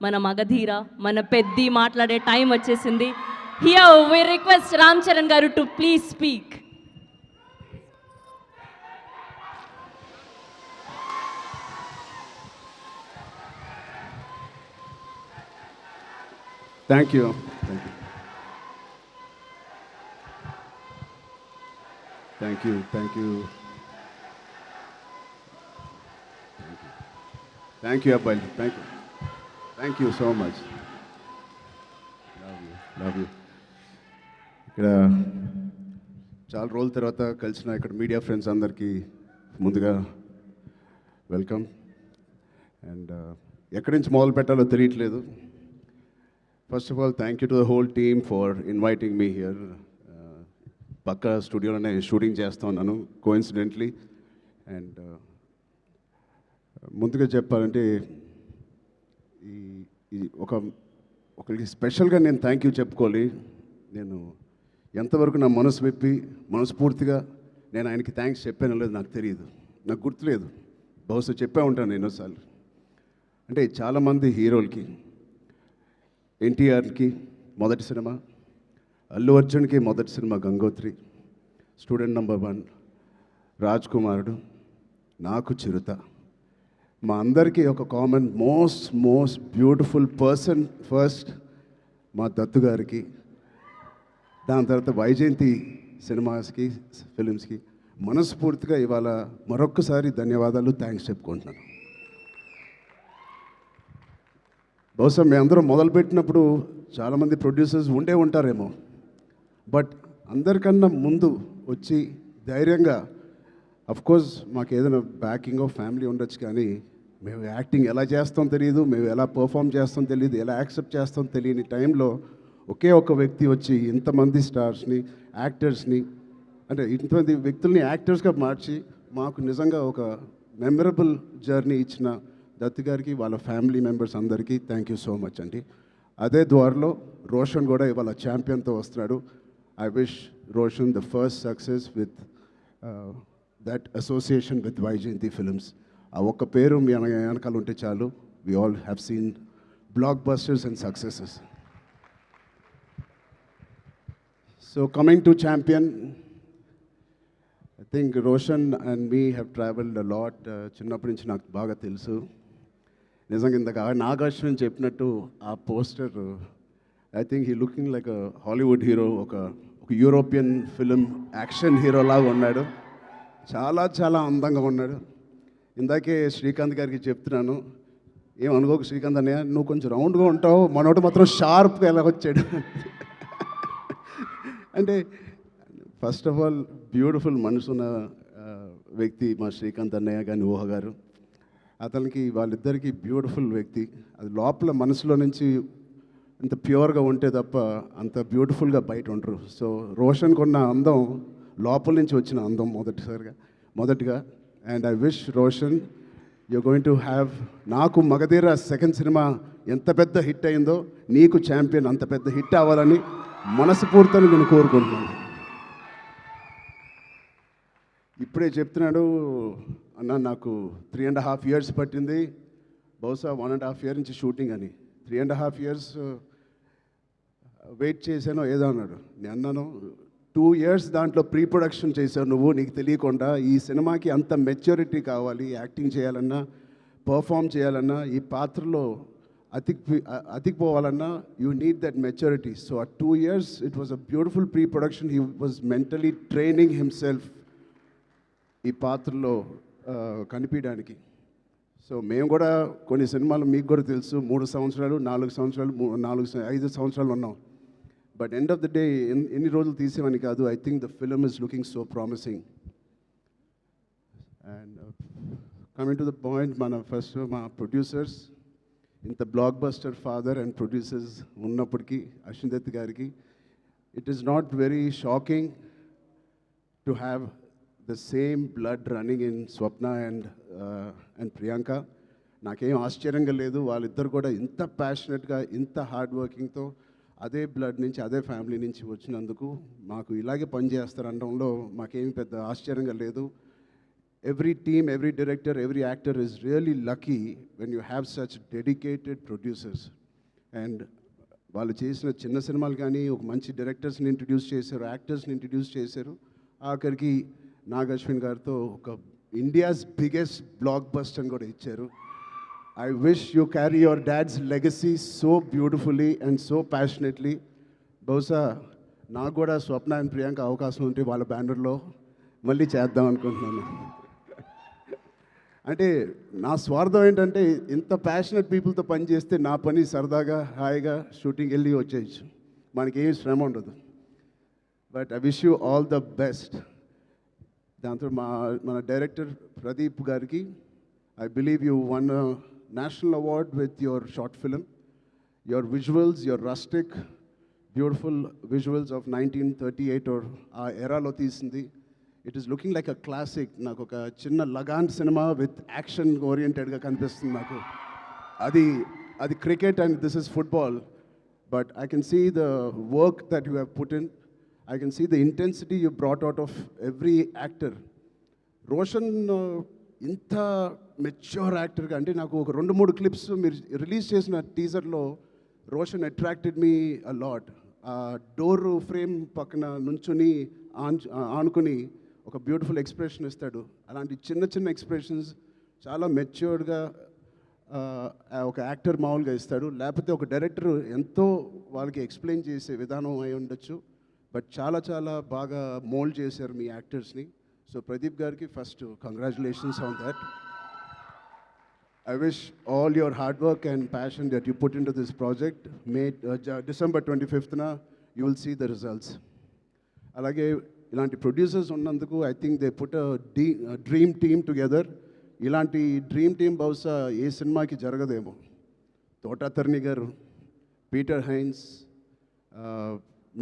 మన మగధీర మన పెద్ది మాట్లాడే టైం వచ్చేసింది. Here we request Ram Charan garu to please speak. Thank you. Thank you. Thank you. Thank you, Abhay. Thank you. Thank you so much. Love you. ఇక్కడ చాలా రోజుల తర్వాత కలిసిన ఇక్కడ మీడియా ఫ్రెండ్స్ అందరికీ ముందుగా వెల్కమ్. అండ్ ఎక్కడి నుంచి మొదలు పెట్టాలో తెలియట్లేదు. First of all thank you to the whole team for inviting me here. పక్క స్టూడియోలోనే షూటింగ్ చేస్తూ ఉన్నాను కోఇన్సిడెంట్లీ. అండ్ ముందుగా చెప్పాలంటే ఈ ఒకరికి స్పెషల్గా నేను థ్యాంక్ యూ చెప్పుకోవాలి. నేను ఎంతవరకు నా మనసు విప్పి మనస్ఫూర్తిగా నేను ఆయనకి థ్యాంక్స్ చెప్పానో లేదు నాకు తెలియదు, నాకు గుర్తులేదు. బహుశా చెప్పే ఉంటాను ఎన్నోసార్లు. అంటే చాలామంది హీరోలకి, ఎన్టీఆర్కి మొదటి సినిమా, అల్లు అర్జున్కి మొదటి cinema Gangotri, student number 1, Raj కుమారుడు, నాకు చిరుత. మా అందరికీ ఒక common most beautiful person first మా దత్తు గారికి, దాని తర్వాత వైజయంతి సినిమాస్కి ఫిలిమ్స్కి మనస్ఫూర్తిగా ఇవాళ మరొక్కసారి ధన్యవాదాలు, థ్యాంక్స్ చెప్పుకుంటున్నాను. బహుశా మేము అందరం మొదలుపెట్టినప్పుడు చాలామంది ప్రొడ్యూసర్స్ ఉండే ఉంటారేమో, బట్ అందరికన్నా ముందు వచ్చి ధైర్యంగా, అఫ్కోర్స్ మాకు ఏదైనా బ్యాకింగ్ ఆఫ్ ఫ్యామిలీ ఉండొచ్చు, కానీ మేము యాక్టింగ్ ఎలా చేస్తాం తెలియదు, మేము ఎలా పర్ఫామ్ చేస్తాం తెలియదు, ఎలా యాక్సెప్ట్ చేస్తాం తెలియని టైంలో ఒకే ఒక వ్యక్తి వచ్చి ఇంతమంది స్టార్స్ని, యాక్టర్స్ని, అంటే ఇంతమంది వ్యక్తుల్ని యాక్టర్స్గా మార్చి మాకు నిజంగా ఒక మెమరబుల్ జర్నీ ఇచ్చిన దత్తు గారికి, వాళ్ళ ఫ్యామిలీ మెంబర్స్ అందరికీ థ్యాంక్ యూ సో మచ్ అండి. అదే ద్వారలో రోషన్ కూడా ఇవాళ ఛాంపియన్తో వస్తున్నాడు. I wish Roshan the first success with that association with Vyjayanthi films. ఆ ఒక్క పేరు మీ వెనకాల ఉంటే చాలు. We all have seen blockbusters and successes. So coming to champion, I think Roshan and me have travelled a lot. చిన్నప్పటి నుంచి నాకు బాగా తెలుసు. నిజంగా ఇందాక నాగార్జున చెప్పినట్టు ఆ poster, I think he looking like a Hollywood hero, ఒక యూరోపియన్ ఫిలిం యాక్షన్ హీరో లాగా ఉన్నాడు. చాలా అందంగా ఉన్నాడు. ఇందాకే శ్రీకాంత్ గారికి చెప్తున్నాను, ఏమనుకోకు శ్రీకాంత్ అన్నయ్య, నువ్వు కొంచెం రౌండ్గా ఉంటావు, మనోడు మాత్రం షార్ప్గా ఎలా వచ్చాడు. అంటే ఫస్ట్ ఆఫ్ ఆల్ బ్యూటిఫుల్ మనసున్న వ్యక్తి మా శ్రీకాంత్ అన్నయ్య కానీ ఊహ గారు. అతనికి వాళ్ళిద్దరికీ బ్యూటిఫుల్ వ్యక్తి. అది లోపల మనసులో నుంచి అంత ప్యూర్గా ఉంటే తప్ప అంత బ్యూటిఫుల్గా బయట ఉండరు. సో రోషన్కి ఉన్న అందం లోపల నుంచి వచ్చిన అందం మొదటిగా. And I wish Roshan you going to have, నాకు మగధీర సెకండ్ సినిమా ఎంత పెద్ద హిట్ అయిందో నీకు ఛాంపియన్ అంత పెద్ద హిట్ అవ్వాలని మనస్ఫూర్తిని నేను కోరుకుంటున్నాను. ఇప్పుడే చెప్తున్నాడు అన్న, నాకు 3.5 years పట్టింది, బహుశా 1.5 year నుంచి షూటింగ్ అని. 3.5 years వెయిట్ చేశానో ఏదో అన్నాడు. నేను అన్నాను 2 years దాంట్లో ప్రీ ప్రొడక్షన్ చేశావు నువ్వు, నీకు తెలియకుండా. ఈ సినిమాకి అంత మెచ్యూరిటీ కావాలి, యాక్టింగ్ చేయాలన్నా, పర్ఫామ్ చేయాలన్నా, ఈ పాత్రలో అతికిపోవాలన్నా you need that maturity. So ఆ 2 years it was a beautiful pre production. He was mentally training himself ఈ పాత్రలో కనిపించడానికి. సో మేము కూడా కొన్ని సినిమాలు మీకు కూడా తెలుసు 3 సంవత్సరాలు 4 సంవత్సరాలు 5 సంవత్సరాలు ఉన్నాం. But end of the day ఎన్ని రోజులు తీసేవని కాదు. I think the film is looking so promising. And coming to the point, మా ప్రొడ్యూసర్స్, ఇంత block buster father and producers ఉన్నప్పటికీ అశ్విన్ దత్ గారికి it is not very shocking to have the same blood running in Swapna and Priyanka. నాకేం ఆశ్చర్యంగా లేదు. వాళ్ళిద్దరు కూడా ఇంత ప్యాషనెట్గా, ఇంత హార్డ్ వర్కింగ్తో అదే బ్లడ్ నుంచి, అదే ఫ్యామిలీ నుంచి వచ్చినందుకు మాకు ఇలాగే పనిచేస్తారనడంలో మాకేమి పెద్ద ఆశ్చర్యంగా లేదు. every team, every director, every actor is really lucky when you have such dedicated producers. And వాళ్ళు చేసిన చిన్న సినిమాలు కానీ ఒక మంచి డైరెక్టర్స్ని ఇంట్రడ్యూస్ చేశారు, యాక్టర్స్ని ఇంట్రడ్యూస్ చేశారు. ఆఖరికి నాగ్ అశ్విన్ గారితో ఒక ఇండియాస్ బిగ్గెస్ట్ బ్లాక్ బస్టర్ అని కూడా ఇచ్చారు. I wish you carry your dad's legacy so beautifully and so passionately. బహుశా నాకు కూడా స్వప్న అండ్ ప్రియాంక అవకాశం ఉంటే వాళ్ళ బ్యానర్లో మళ్ళీ చేద్దాం అనుకుంటున్నాను. అంటే నా స్వార్థం ఏంటంటే ఇంత ప్యాషనెట్ పీపుల్తో పని చేస్తే నా పని సరదాగా హాయిగా షూటింగ్ వెళ్ళి వచ్చేయచ్చు, మనకేం శ్రమ ఉండదు. But I wish you all the best. దాంతో మన డైరెక్టర్ ప్రదీప్ గారికి I believe you won a national award with your short film. Your visuals, your rustic, beautiful visuals of 1938 or era lo teesindi. It is looking like a classic. Naku oka chinna Lagan cinema with action oriented ga kanipistundi naku. Adi cricket and this is football. But I can see the work that you have put in. I can see the intensity you brought out of every actor. Roshan ఇంత mature యాక్టర్గా అంటే నాకు ఒక 2-3 clips మీరు release చేసిన టీజర్లో Roshan attracted me a lot. ఆ door frame పక్కన నుంచుని ఆనుకుని ఒక బ్యూటిఫుల్ ఎక్స్ప్రెషన్ ఇస్తాడు. అలాంటి చిన్న చిన్న ఎక్స్ప్రెషన్స్ చాలా మెచ్యూర్డ్గా ఒక యాక్టర్ మామూలుగా ఇస్తాడు. లేకపోతే ఒక డైరెక్టర్ ఎంతో వాళ్ళకి ఎక్స్ప్లెయిన్ చేసే విధానం అయి ఉండొచ్చు. బట్ చాలా చాలా బాగా మోల్డ్ చేశారు మీ యాక్టర్స్ని. So Pradeep Garki, first congratulations on that. I wish all your hard work and passion that you put into this project, December 25th na, you will see the results. Alage ilanti producers unnanduku I think they put a dream team together. Ilanti dream team bahusha ఏ సినిమాకి జరగదేమో. తోటా తర్ని గారు, Peter Heinz,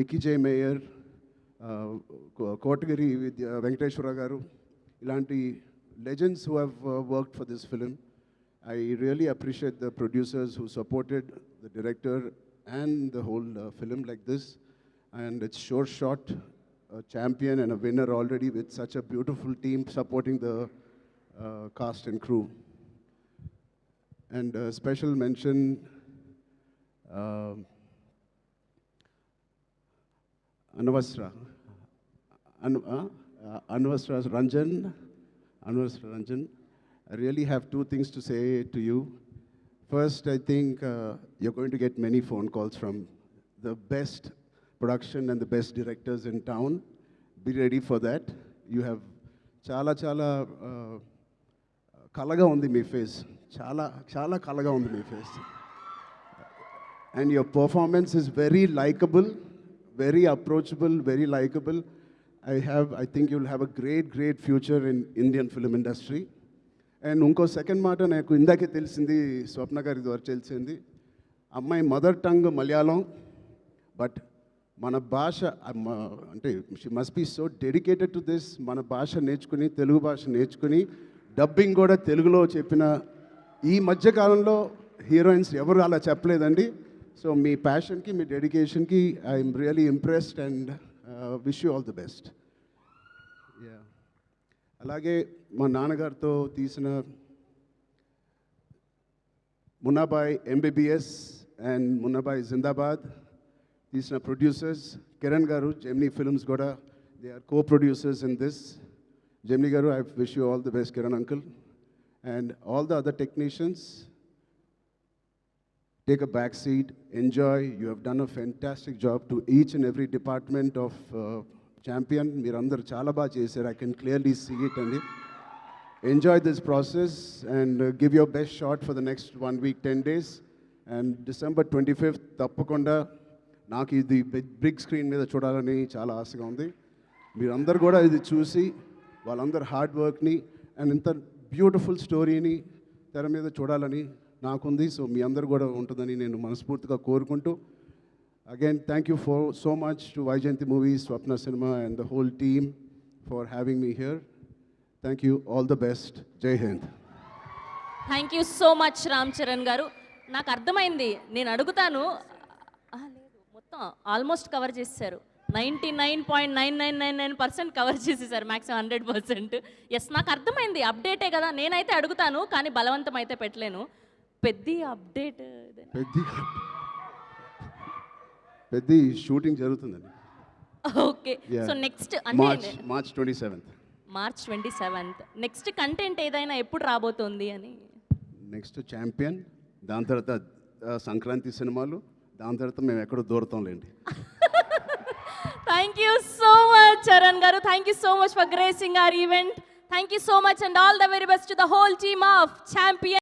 Mickey జే mayor, Kotagiri Venkateswara గారు, ఇలాంటి legends who have worked for this film. I really appreciate the producers who supported the director and the whole film like this. And it's sure shot, a champion and a winner already with such a beautiful team supporting the cast and crew. And special mention Anvasra Ranjan. I really have two things to say to you. First, I think you're going to get many phone calls from the best production and the best directors in town. Be ready for that. You have chala kalaga undi me face. Chala kalaga undi me face. And your performance is very likable, very approachable, very likable. I think you'll have a great future in Indian film industry. And unko second మాట నాకు ఇందాకే తెలిసింది, స్వప్న గారి ద్వారా తెలిసింది. అమ్మాయి mother tongue Malayalam, but మన భాష అంటే she must be so dedicated to this. మన భాష నేర్చుకుని, తెలుగు భాష నేర్చుకుని డబ్బింగ్ కూడా తెలుగులో చెప్పిన ఈ మధ్యకాలంలో హీరోయిన్స్ ఎవరు అలా చెప్పలేదండి. సో మీ ప్యాషన్కి, మీ డెడికేషన్కి I'm really impressed and wish you all the best. Yeah, అలాగే మా నాన్నగారితో తీసిన మున్నాబాయ్ ఎంబీబీఎస్ అండ్ మున్నాబాయ్ జిందాబాద్ తీసిన ప్రొడ్యూసర్స్ కిరణ్ గారు, జెమినీ ఫిల్మ్స్ కూడా they are co-producers in this. Gemini garu, I wish you all the best Kiran uncle. And all the other technicians, take a back seat, enjoy. You have done a fantastic job to each and every department of Champion. Meerandaru chala baa chesaru. I can clearly see it. And enjoy this process and give your best shot for the next 1 week, 10 days. And December 25th, తప్పకుండా నాకు ఇది big screen మీద చూడాలని చాలా ఆశగా ఉంది. మీరందరూ కూడా ఇది చూసి వాళ్ళందరూ హార్డ్ వర్క్ని అండ్ ఇంత బ్యూటిఫుల్ స్టోరీని తెర మీద చూడాలని నాకుంది. సో మీ అందరు కూడా ఉంటుందని నేను మనస్ఫూర్తిగా కోరుకుంటూ, again thank you for so much to Vyjayanthi Movies, Swapna Cinema and the whole team for having me here. Thank you, all the best. Jai Hind. Thank you so much Ram Charan garu. నాకు అర్థమైంది, నేను అడుగుతాను. లేదు, మొత్తం ఆల్మోస్ట్ కవర్ చేశారు. 99.9999% కవర్ చేసేసారు, మ్యాక్సిమం 100%. ఎస్, నాకు అర్థమైంది, అప్డేటే కదా. నేనైతే అడుగుతాను కానీ బలవంతం అయితే పెట్టలేను. పెద్ద అప్డేట్ పెద్ద షూటింగ్ జరుగుతుందండి. Okay. So next March 27th. March 27th. Next content ఏదైనా ఎప్పుడు రాబోతోంది అని? నెక్స్ట్ ఛాంపియన్, దాని తర్వాత సంక్రాంతి సినిమాలు, దాని తర్వాత మేము ఎక్కడో దూరతాంలేండి. Thank you so much Charan garu. Thank you so much for gracing our event. Thank you so much and all the very best to the whole team of champion.